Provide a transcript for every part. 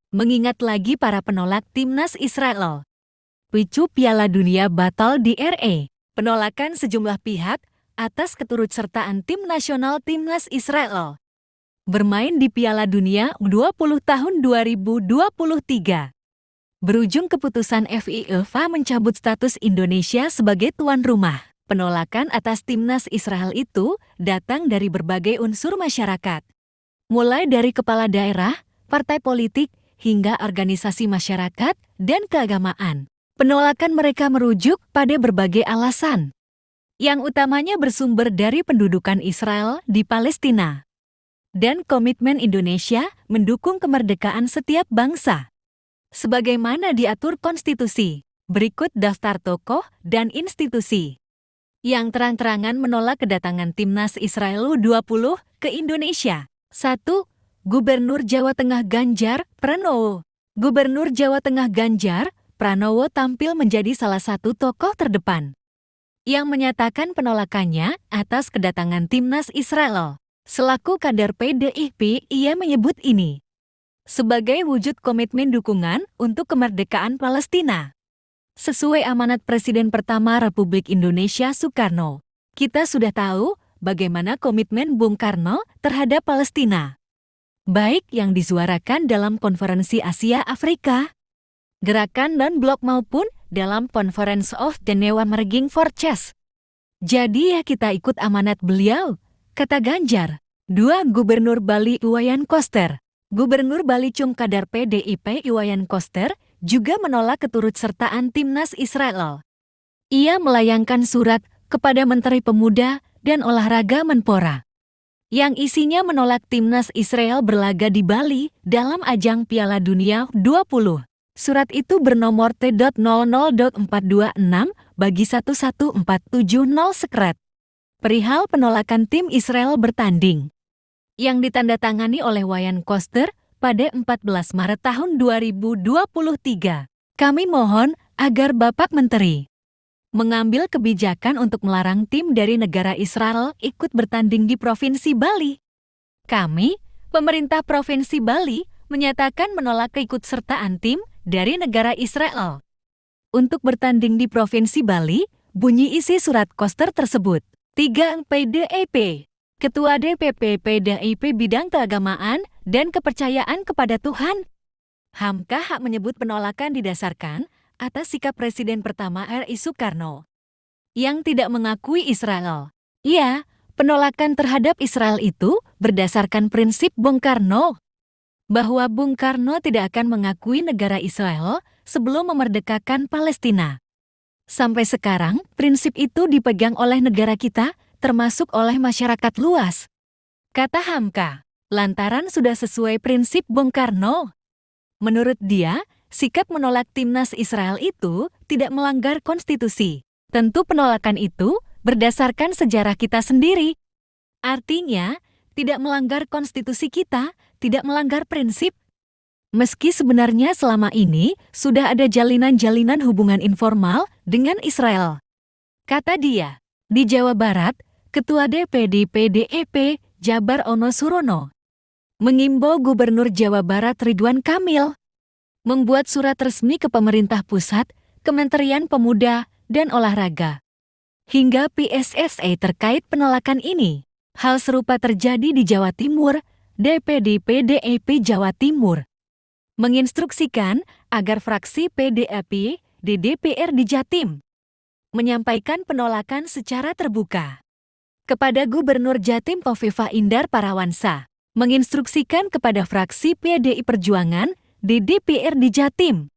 Mengingat lagi para penolak timnas Israel. Picu Piala Dunia batal di RE. Penolakan sejumlah pihak atas keturutsertaan tim nasional timnas Israel bermain di Piala Dunia U20 tahun 2023. Berujung keputusan FIFA mencabut status Indonesia sebagai tuan rumah. Penolakan atas timnas Israel itu datang dari berbagai unsur masyarakat. Mulai dari kepala daerah, partai politik, hingga organisasi masyarakat dan keagamaan. Penolakan mereka merujuk pada berbagai alasan. Yang utamanya bersumber dari pendudukan Israel di Palestina dan komitmen Indonesia mendukung kemerdekaan setiap bangsa. Sebagaimana diatur konstitusi, berikut daftar tokoh dan institusi yang terang-terangan menolak kedatangan timnas Israel U20 ke Indonesia. 1. Gubernur Jawa Tengah Ganjar Pranowo. Gubernur Jawa Tengah Ganjar Pranowo tampil menjadi salah satu tokoh terdepan yang menyatakan penolakannya atas kedatangan timnas Israel. Selaku kader PDIP, ia menyebut ini sebagai wujud komitmen dukungan untuk kemerdekaan Palestina. Sesuai amanat Presiden pertama Republik Indonesia Soekarno, kita sudah tahu bagaimana komitmen Bung Karno terhadap Palestina, baik yang disuarakan dalam Konferensi Asia Afrika, Gerakan Non-Blok maupun dalam Conference of Geneva Merging for Chess. Jadi ya kita ikut amanat beliau, kata Ganjar. 2. Gubernur Bali Iwayan Koster. Gubernur Bali Cum Kadar PDIP Iwayan Koster juga menolak keturutsertaan timnas Israel. Ia melayangkan surat kepada Menteri Pemuda dan Olahraga Menpora, yang isinya menolak timnas Israel berlaga di Bali dalam ajang Piala Dunia 20. Surat itu bernomor T.00.426/11470 sekret. Perihal penolakan tim Israel bertanding, yang ditandatangani oleh Wayan Koster pada 14 Maret tahun 2023. Kami mohon agar Bapak Menteri mengambil kebijakan untuk melarang tim dari negara Israel ikut bertanding di Provinsi Bali. Kami, pemerintah Provinsi Bali, menyatakan menolak keikutsertaan tim dari negara Israel untuk bertanding di Provinsi Bali, bunyi isi surat Koster tersebut. 3. PDIP. Ketua DPP PDIP Bidang Keagamaan dan Kepercayaan kepada Tuhan, Hamka hak menyebut penolakan didasarkan atas sikap Presiden pertama RI Soekarno yang tidak mengakui Israel. Ya, penolakan terhadap Israel itu berdasarkan prinsip Bung Karno, bahwa Bung Karno tidak akan mengakui negara Israel sebelum memerdekakan Palestina. Sampai sekarang, prinsip itu dipegang oleh negara kita, termasuk oleh masyarakat luas. Kata Hamka, lantaran sudah sesuai prinsip Bung Karno. Menurut dia, sikap menolak timnas Israel itu tidak melanggar konstitusi. Tentu penolakan itu berdasarkan sejarah kita sendiri. Artinya, tidak melanggar konstitusi kita, tidak melanggar prinsip. Meski sebenarnya selama ini sudah ada jalinan-jalinan hubungan informal dengan Israel. Kata dia, di Jawa Barat, Ketua DPD PDIP Jabar Ono Surono mengimbau Gubernur Jawa Barat Ridwan Kamil membuat surat resmi ke pemerintah pusat, Kementerian Pemuda dan Olahraga, hingga PSSI terkait penolakan ini. Hal serupa terjadi di Jawa Timur. DPD PDIP Jawa Timur menginstruksikan agar fraksi PDIP di DPR di Jatim menyampaikan penolakan secara terbuka kepada Gubernur Jatim Khofifah Indar Parawansa, menginstruksikan kepada fraksi PDI Perjuangan di DPR di Jatim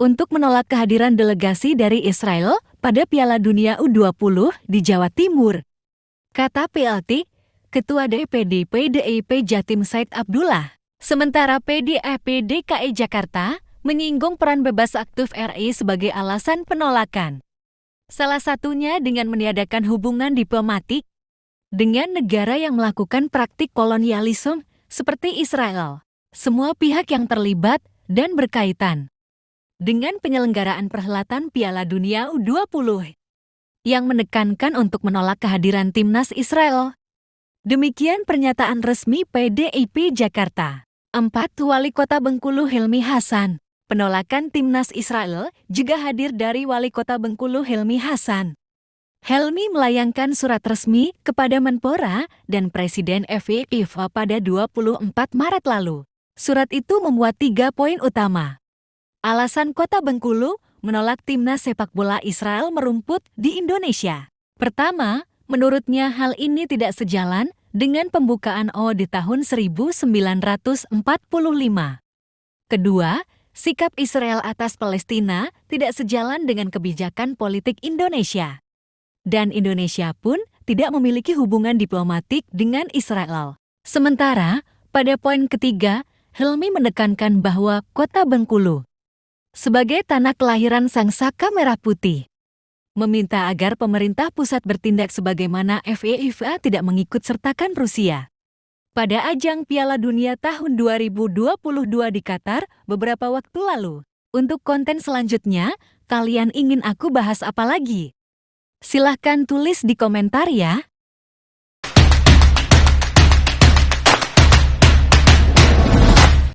untuk menolak kehadiran delegasi dari Israel pada Piala Dunia U20 di Jawa Timur. Kata PLT, Ketua DPD PDIP Jatim Said Abdullah. Sementara PDIP DKI Jakarta menyinggung peran bebas aktif RI sebagai alasan penolakan. Salah satunya dengan meniadakan hubungan diplomatik dengan negara yang melakukan praktik kolonialisme seperti Israel. Semua pihak yang terlibat dan berkaitan dengan penyelenggaraan perhelatan Piala Dunia U20 yang menekankan untuk menolak kehadiran timnas Israel. Demikian pernyataan resmi PDIP Jakarta. 4. Wali Kota Bengkulu Hilmi Hasan. Penolakan timnas Israel juga hadir dari Wali Kota Bengkulu Hilmi Hasan. Helmi melayangkan surat resmi kepada Menpora dan Presiden FIFA pada 24 Maret lalu. Surat itu memuat 3 poin utama. Alasan Kota Bengkulu menolak timnas sepak bola Israel merumput di Indonesia. Pertama, menurutnya hal ini tidak sejalan dengan pembukaan O di tahun 1945. Kedua, sikap Israel atas Palestina tidak sejalan dengan kebijakan politik Indonesia. Dan Indonesia pun tidak memiliki hubungan diplomatik dengan Israel. Sementara, pada poin ketiga, Helmi menekankan bahwa Kota Bengkulu sebagai tanah kelahiran Sang Saka Merah Putih, meminta agar pemerintah pusat bertindak sebagaimana FIFA tidak mengikut sertakan Rusia pada ajang Piala Dunia tahun 2022 di Qatar beberapa waktu lalu. Untuk konten selanjutnya, kalian ingin aku bahas apa lagi? Silahkan tulis di komentar ya.